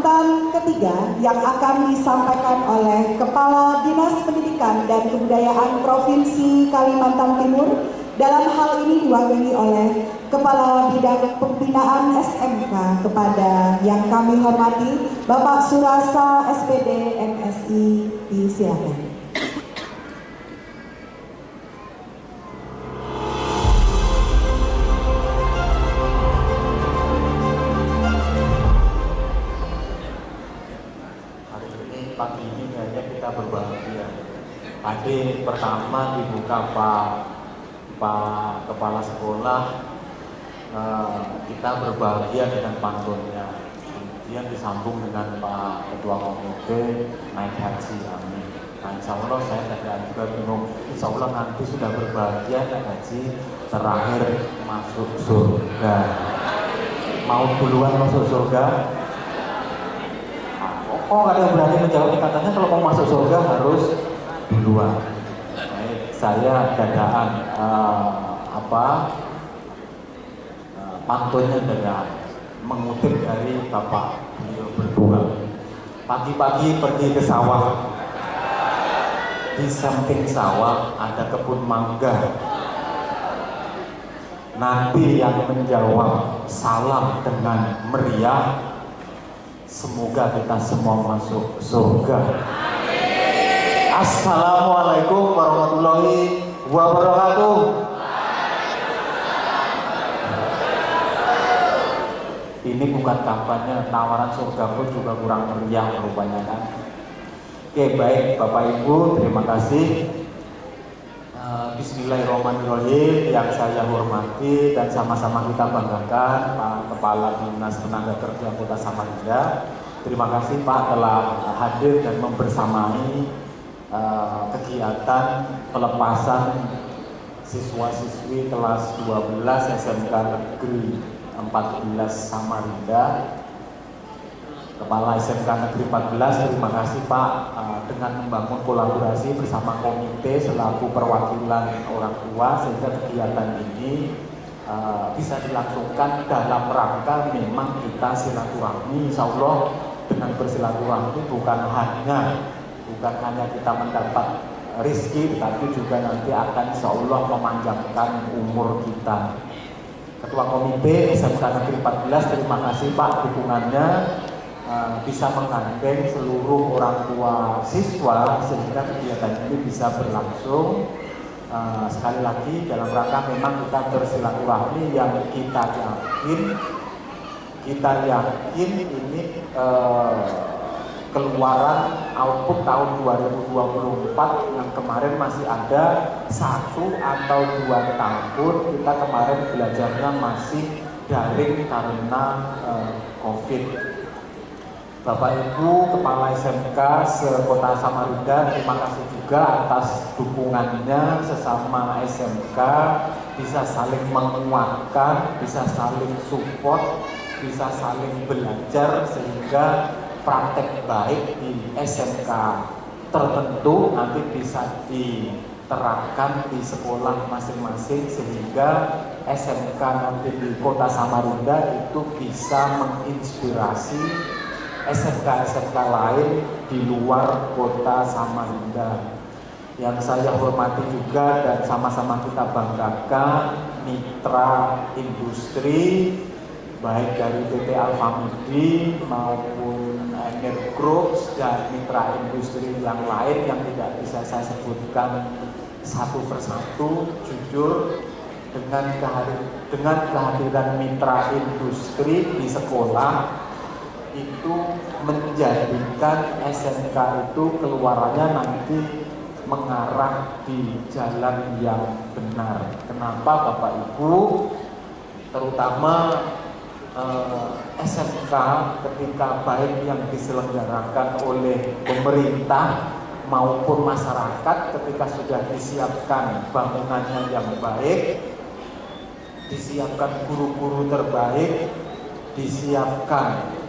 sambutan ketiga yang akan disampaikan oleh Kepala Dinas Pendidikan dan Kebudayaan Provinsi Kalimantan Timur. Dalam hal ini diwakili oleh Kepala Bidang Pembinaan SMK kepada yang kami hormati Bapak Surasa SPD MSI, disilakan. Pagi ini kayaknya kita berbahagia. Tadi pertama dibuka Pak Kepala Sekolah, kita berbahagia dengan pantunnya. Kemudian disambung dengan Pak Ketua Komite naik haji, amin. Nah, insya Allah saya tidak juga bingung. Insya Allah nanti sudah berbahagia naik haji, terakhir masuk surga. Mau duluan masuk surga? Oh, ada yang berani menjawab, katanya kalau mau masuk surga harus duluan. Baik, saya dadaan pantunnya dengan mengutip dari Bapak beliau berdua. Pagi-pagi pergi ke sawah, di samping sawah ada kebun mangga. Nanti yang menjawab salam dengan meriah, semoga kita semua masuk surga. Assalamualaikum warahmatullahi wabarakatuh. Ini bukan kampanye, tawaran surga pun juga kurang meriah rupanya kan. Oke, baik Bapak Ibu, terima kasih. Bismillahirrahmanirrahim. Yang saya hormati dan sama-sama kita banggakan Pak Kepala Dinas Tenaga Kerja Kota Samarinda. Terima kasih Pak telah hadir dan membersamai kegiatan pelepasan siswa-siswi kelas 12 SMK Negeri 14 Samarinda. Kepala SMK Negeri 14, terima kasih Pak dengan membangun kolaborasi bersama komite selaku perwakilan orang tua sehingga kegiatan ini bisa dilangsungkan dalam rangka memang kita silaturahmi. Insya Allah dengan bersilaturahmi bukan hanya kita mendapat rezeki, tetapi juga nanti akan insya Allah memanjangkan umur kita. Ketua Komite SMK Negeri 14, terima kasih Pak dukungannya. Bisa menggandeng seluruh orang tua siswa sehingga kegiatan ini bisa berlangsung. Sekali lagi dalam rangka memang kita bersilaturahmi yang kita yakin ini keluaran output tahun 2024 yang kemarin masih ada 1 atau 2 tahun kita kemarin belajarnya masih daring karena COVID. Bapak Ibu Kepala SMK se-Kota Samarinda, terima kasih juga atas dukungannya. Sesama SMK bisa saling menguatkan, bisa saling support, bisa saling belajar sehingga praktek baik di SMK tertentu nanti bisa diterapkan di sekolah masing-masing sehingga SMK nanti di Kota Samarinda itu bisa menginspirasi SMK-SMK lain di luar Kota Samarinda. Yang saya hormati juga dan sama-sama kita banggakan mitra industri baik dari PT Alfamidi maupun Ener Group dan mitra industri yang lain yang tidak bisa saya sebutkan satu persatu. Jujur dengan kehadiran mitra industri di sekolah itu menjadikan SMK itu keluarannya nanti mengarah di jalan yang benar. Kenapa Bapak Ibu? Terutama SMK ketika baik yang diselenggarakan oleh pemerintah maupun masyarakat ketika sudah disiapkan bangunannya yang baik, disiapkan guru-guru terbaik, disiapkan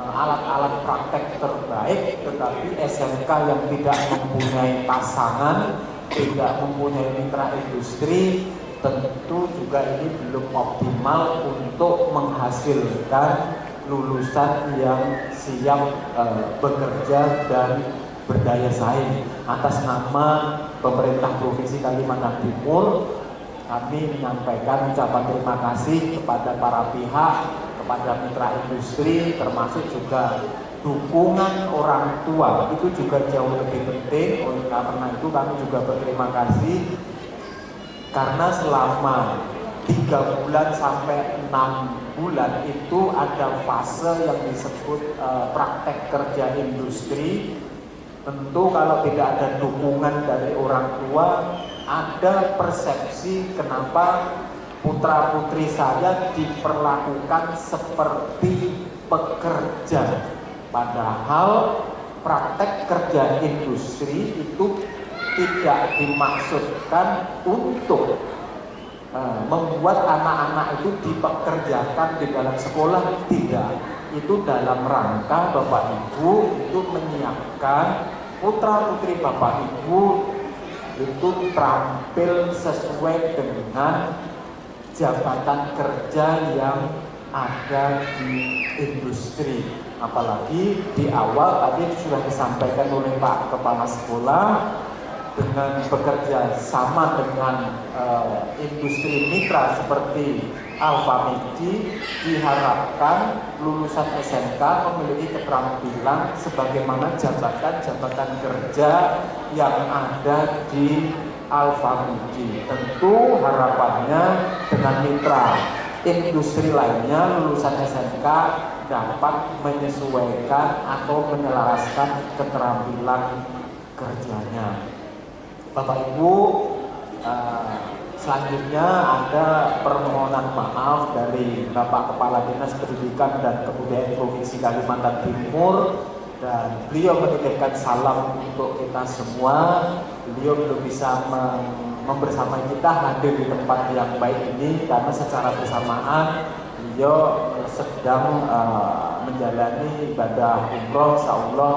alat-alat praktek terbaik, tetapi SMK yang tidak mempunyai pasangan, tidak mempunyai mitra industri, tentu juga ini belum optimal untuk menghasilkan lulusan yang siap bekerja dan berdaya saing. Atas nama pemerintah Provinsi Kalimantan Timur, kami menyampaikan ucapan terima kasih kepada para pihak, kepada mitra industri, termasuk juga dukungan orang tua. Itu juga jauh lebih penting. Oleh karena itu kami juga berterima kasih karena selama 3 bulan sampai 6 bulan itu ada fase yang disebut praktek kerja industri. Tentu kalau tidak ada dukungan dari orang tua, ada persepsi kenapa putra-putri saya diperlakukan seperti pekerja. Padahal praktek kerja industri itu tidak dimaksudkan untuk membuat anak-anak itu dipekerjakan di dalam sekolah, tidak. Itu dalam rangka Bapak Ibu itu menyiapkan putra-putri Bapak Ibu itu terampil sesuai dengan jabatan kerja yang ada di industri. Apalagi di awal tadi sudah disampaikan oleh Pak Kepala Sekolah, dengan bekerja sama dengan industri mitra seperti Alfa Midi, diharapkan lulusan SMK memiliki keterampilan sebagaimana jabatan-jabatan kerja yang ada di Alfa Midi. Tentu harapannya dengan mitra industri lainnya lulusan SMK dapat menyesuaikan atau menyelaraskan keterampilan kerjanya. Bapak Ibu, selanjutnya ada permohonan maaf dari Bapak Kepala Dinas Pendidikan dan Kebudayaan Provinsi Kalimantan Timur, dan beliau menitipkan salam untuk kita semua. Beliau belum bisa membersamai kita hadir di tempat yang baik ini karena secara bersamaan beliau sedang menjalani ibadah umroh. Insyaallah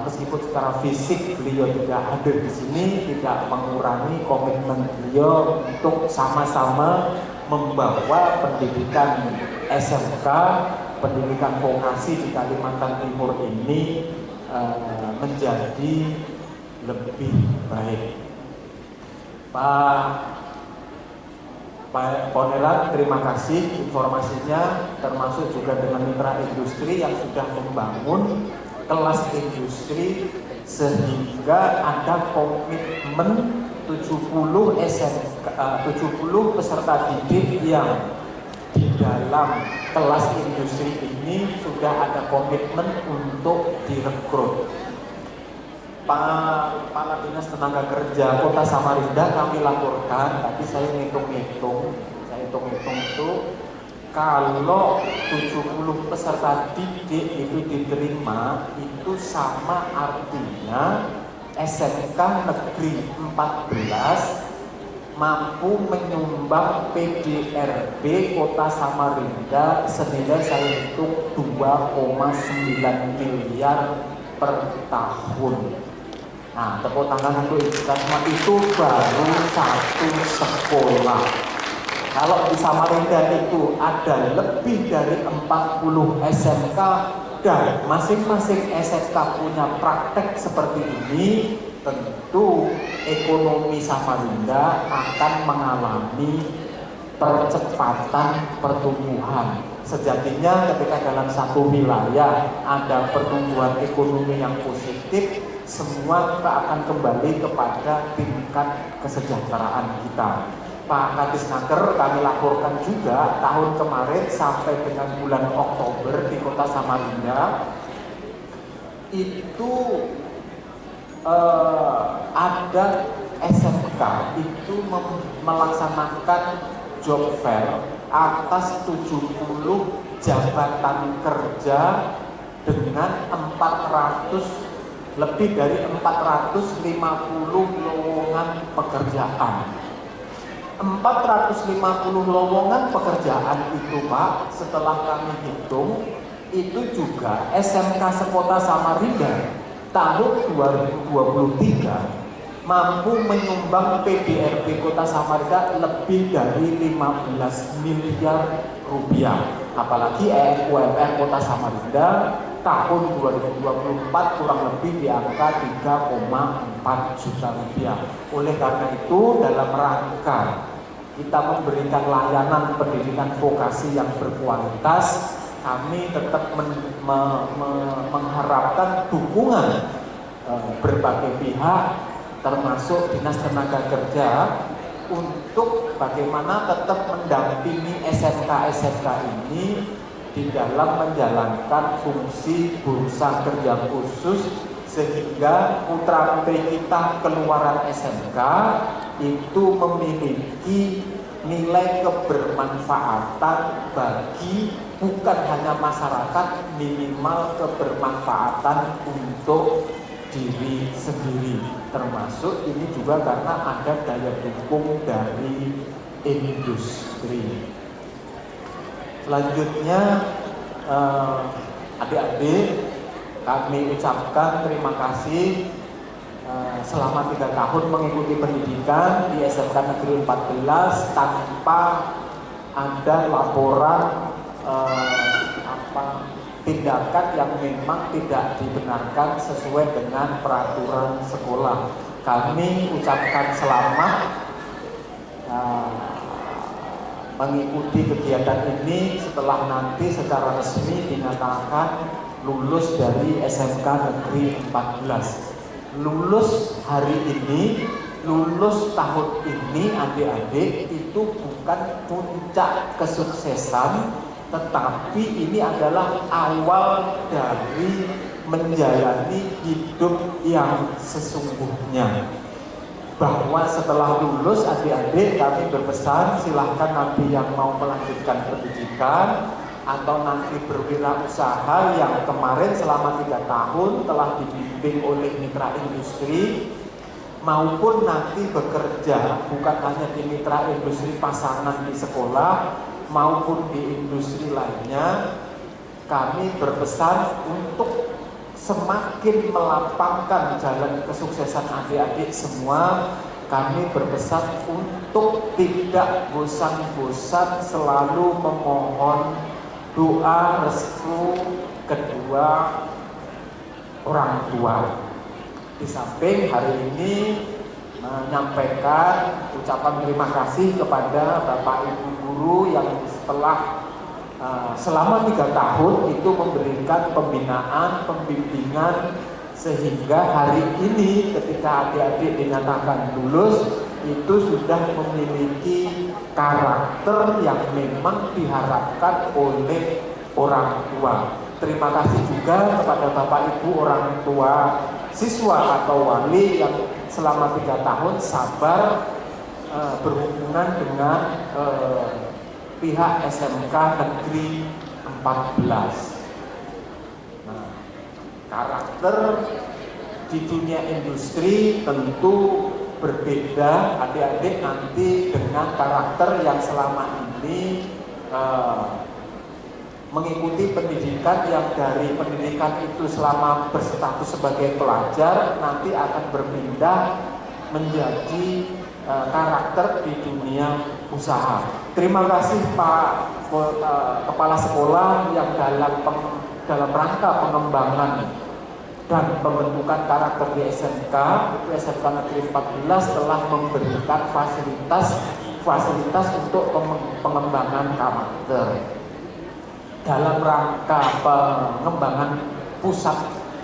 meskipun secara fisik beliau tidak hadir di sini, tidak mengurangi komitmen beliau untuk sama-sama membawa pendidikan SMK, pendidikan vokasi di Kalimantan Timur ini menjadi lebih baik. Pak Poneran, terima kasih informasinya, termasuk juga dengan mitra industri yang sudah membangun kelas industri sehingga ada komitmen 70 peserta didik yang di dalam kelas industri ini sudah ada komitmen untuk direkrut. Pak Kepala Dinas Tenaga Kerja Kota Samarinda kami laporkan, tadi saya hitung-hitung itu kalau 70 peserta didik itu diterima, itu sama artinya SMK Negeri 14 mampu menyumbang PDRB Kota Samarinda senilai saya hitung 2,9 miliar per tahun. Nah, tepuk tangan untuk itu baru satu sekolah. Kalau di Samarinda itu ada lebih dari 40 SMK dan masing-masing SMK punya praktek seperti ini, tentu ekonomi Samarinda akan mengalami percepatan pertumbuhan. Sejatinya ketika dalam satu wilayah ada pertumbuhan ekonomi yang positif, semua kita akan kembali kepada tingkat kesejahteraan kita. Pak Kadisnaker kami laporkan juga tahun kemarin sampai dengan bulan Oktober di Kota Samarinda itu ada SMK itu melaksanakan job fair atas 70 jabatan kerja dengan lebih dari 450 lowongan pekerjaan. 450 lowongan pekerjaan itu Pak, setelah kami hitung, itu juga SMK sekota Samarinda tahun 2023 mampu menyumbang PDRB Kota Samarinda lebih dari 15 miliar rupiah. Apalagi UMR Kota Samarinda tahun 2024 kurang lebih di angka 3,4 juta rupiah. Oleh karena itu, dalam rangka kita memberikan layanan pendidikan vokasi yang berkualitas, kami tetap mengharapkan dukungan berbagai pihak, termasuk Dinas Tenaga Kerja, untuk bagaimana tetap mendampingi SMK-SMK ini di dalam menjalankan fungsi bursa kerja khusus, sehingga putra-putri kita keluaran SMK itu memiliki nilai kebermanfaatan bagi bukan hanya masyarakat, minimal kebermanfaatan untuk diri sendiri, termasuk ini juga karena ada daya dukung dari industri. Selanjutnya, adik-adik, kami ucapkan terima kasih selama 3 tahun mengikuti pendidikan di SMK Negeri 14 tanpa ada laporan tindakan yang memang tidak dibenarkan sesuai dengan peraturan sekolah. Kami ucapkan selamat mengikuti kegiatan ini setelah nanti secara resmi dinyatakan lulus dari SMK Negeri 14. Lulus hari ini, lulus tahun ini adik-adik itu bukan puncak kesuksesan, tetapi ini adalah awal dari menjalani hidup yang sesungguhnya. Bahwa setelah lulus adik-adik, kami berpesan silahkan nanti yang mau melanjutkan pendidikan atau nanti berwirausaha yang kemarin selama 3 tahun telah dibimbing oleh mitra industri, maupun nanti bekerja bukan hanya di mitra industri pasangan di sekolah maupun di industri lainnya, kami berpesan untuk semakin melapangkan jalan kesuksesan adik-adik semua. Kami berpesan untuk tidak bosan-bosan selalu memohon doa restu kedua orang tua. Di samping hari ini menyampaikan ucapan terima kasih kepada Bapak Ibu guru yang setelah selama 3 tahun itu memberikan pembinaan, pembimbingan, sehingga hari ini ketika adik-adik dinyatakan lulus itu sudah memiliki karakter yang memang diharapkan oleh orang tua. Terima kasih juga kepada Bapak Ibu orang tua siswa atau wali yang selama 3 tahun sabar berhubungan dengan pihak SMK Negeri 14. Nah, karakter di dunia industri tentu berbeda adik-adik nanti dengan karakter yang selama ini mengikuti pendidikan, yang dari pendidikan itu selama berstatus sebagai pelajar nanti akan berpindah menjadi karakter di dunia usaha. Terima kasih Pak Kepala Sekolah yang dalam rangka pengembangan dan pembentukan karakter di SMK, itu SMK Negeri 14 telah memberikan fasilitas untuk pengembangan karakter. Dalam rangka pusat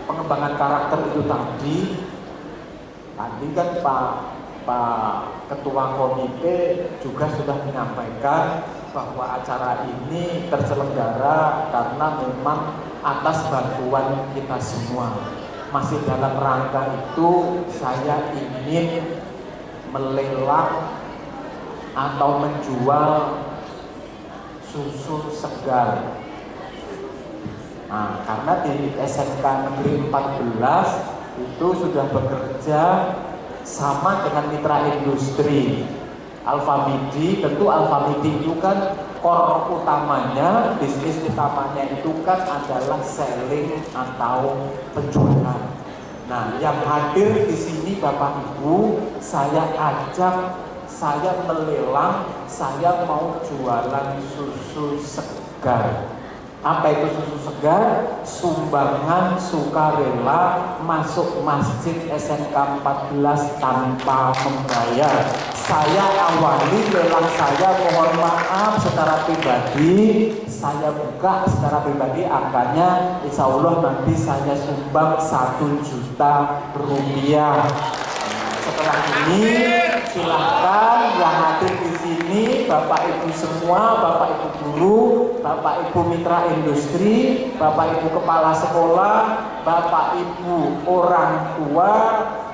pengembangan karakter itu tadi kan Pak Ketua Komite juga sudah menyampaikan bahwa acara ini terselenggara karena memang atas bantuan kita semua. Masih dalam rangka itu saya ingin melelang atau menjual susu segar. Nah, karena di SMK Negeri 14 itu sudah bekerja sama dengan mitra industri Alfamidi. Tentu Alfamidi itu kan core utamanya, bisnis utamanya itu kan adalah selling atau penjualan. Nah, yang hadir di sini Bapak Ibu, saya ajak, saya melelang, saya mau jualan susu segar. Apa itu susu segar? Sumbangan sukarela masuk masjid SMK 14 tanpa membayar. Saya awali lelang saya, mohon maaf secara pribadi, saya buka secara pribadi angkanya, insya Allah nanti saya sumbang 1 juta rupiah. Setelah ini silahkan yang hadir di sini, Bapak Ibu semua, Bapak Ibu guru, Bapak Ibu mitra industri, Bapak Ibu kepala sekolah, Bapak Ibu orang tua,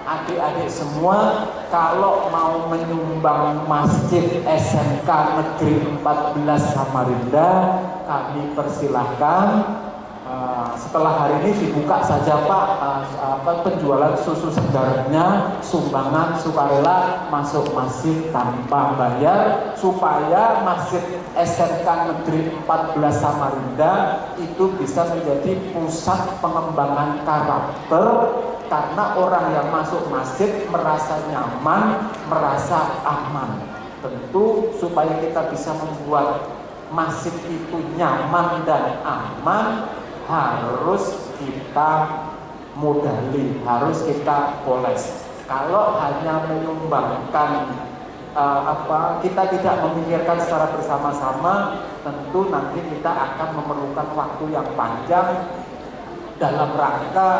adik-adik semua, kalau mau menyumbang masjid SMK Negeri 14 Samarinda, kami persilahkan. Setelah hari ini dibuka saja Pak penjualan susu segarnya, sumbangan sukarela masuk masjid tanpa bayar, supaya masjid SMK Negeri 14 Samarinda itu bisa menjadi pusat pengembangan karakter, karena orang yang masuk masjid merasa nyaman, merasa aman. Tentu supaya kita bisa membuat masjid itu nyaman dan aman, harus kita modali, harus kita poles. Kalau hanya menyumbangkan kita tidak memikirkan secara bersama-sama, tentu nanti kita akan memerlukan waktu yang panjang dalam rangka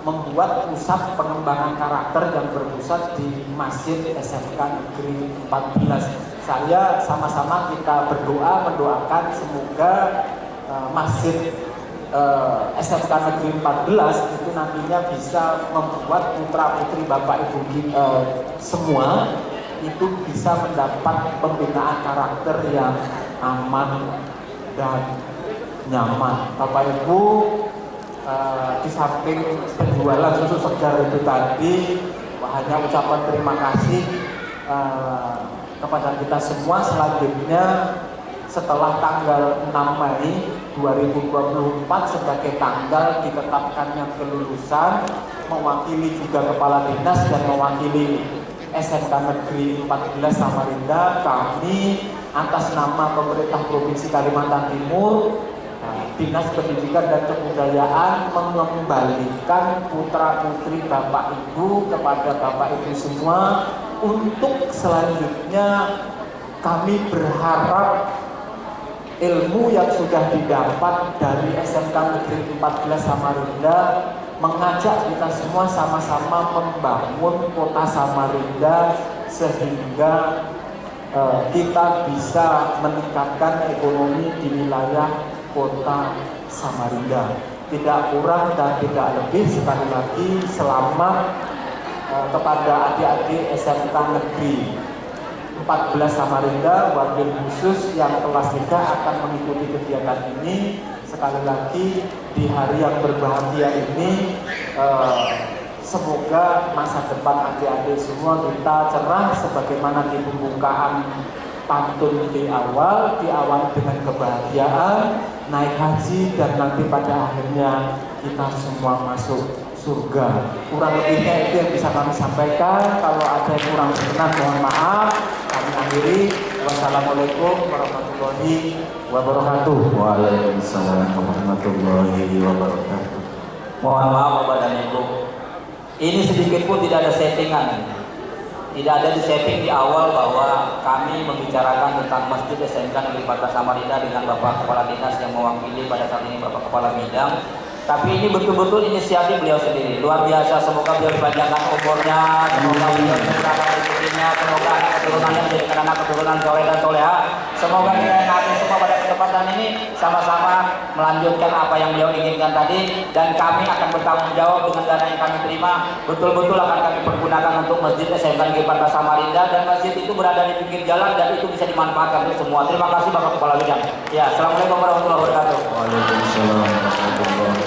membuat pusat pengembangan karakter yang berpusat di Masjid SMK Negeri 14. Saya sama-sama kita berdoa, mendoakan semoga Masjid SMK Negeri 14 itu nantinya bisa membuat putra putri Bapak Ibu semua itu bisa mendapat pembinaan karakter yang aman dan nyaman. Bapak Ibu, di samping penjualan susu segar itu tadi, hanya ucapan terima kasih kepada kita semua. Selanjutnya setelah tanggal 6 Mei 2024 sebagai tanggal ditetapkannya kelulusan, mewakili juga Kepala Dinas dan mewakili SMK Negeri 14 Samarinda, kami atas nama pemerintah Provinsi Kalimantan Timur, Dinas Pendidikan dan Kebudayaan mengembalikan putra-putri Bapak Ibu kepada Bapak Ibu semua. Untuk selanjutnya kami berharap ilmu yang sudah didapat dari SMK Negeri 14 Samarinda mengajak kita semua sama-sama membangun kota Samarinda sehingga kita bisa meningkatkan ekonomi di wilayah kota Samarinda. Tidak kurang dan tidak lebih. Sekali lagi selamat kepada adik-adik SMK Negeri 14 Samarinda, wabil khusus yang kelas 3 akan mengikuti kegiatan ini. Sekali lagi di hari yang berbahagia ini, semoga masa depan adik-adik semua kita cerah sebagaimana di pembukaan pantun di awal, diawali dengan kebahagiaan, naik haji, dan nanti pada akhirnya kita semua masuk surga. Kurang lebihnya itu yang bisa kami sampaikan. Kalau ada yang kurang berkenan, mohon maaf. Kami akhiri. Wassalamualaikum warahmatullahi wabarakatuh. Waalaikumsalam warahmatullahi wabarakatuh. Mohon maaf Bapak dan Ibu, ini sedikit pun tidak ada settingan. Tidak ada di setting di awal bahwa kami membicarakan tentang Masjid SMK Negeri 14 Samarinda dengan Bapak Kepala Dinas yang mewakili pada saat ini Bapak Kepala Bidang. Tapi ini betul-betul inisiatif beliau sendiri. Luar biasa, semoga beliau dipanjangkan umurnya, semoga beliau diberkahi rezekinya, semoga anak keturunannya menjadikan anak keturunan soleh dan soleha. Semoga kita yang hadir semua pada kesempatan ini sama-sama melanjutkan apa yang beliau inginkan tadi, dan kami akan bertanggung jawab dengan dana yang kami terima. Betul-betul akan kami pergunakan untuk Masjid SMK Negeri 14 Samarinda, dan masjid itu berada di pinggir jalan dan itu bisa dimanfaatkan untuk semua. Terima kasih Bapak Kepala Bidang. Ya, assalamualaikum warahmatullahi wabarakatuh. Waalaikumsalam warahmatullahi wabarakatuh.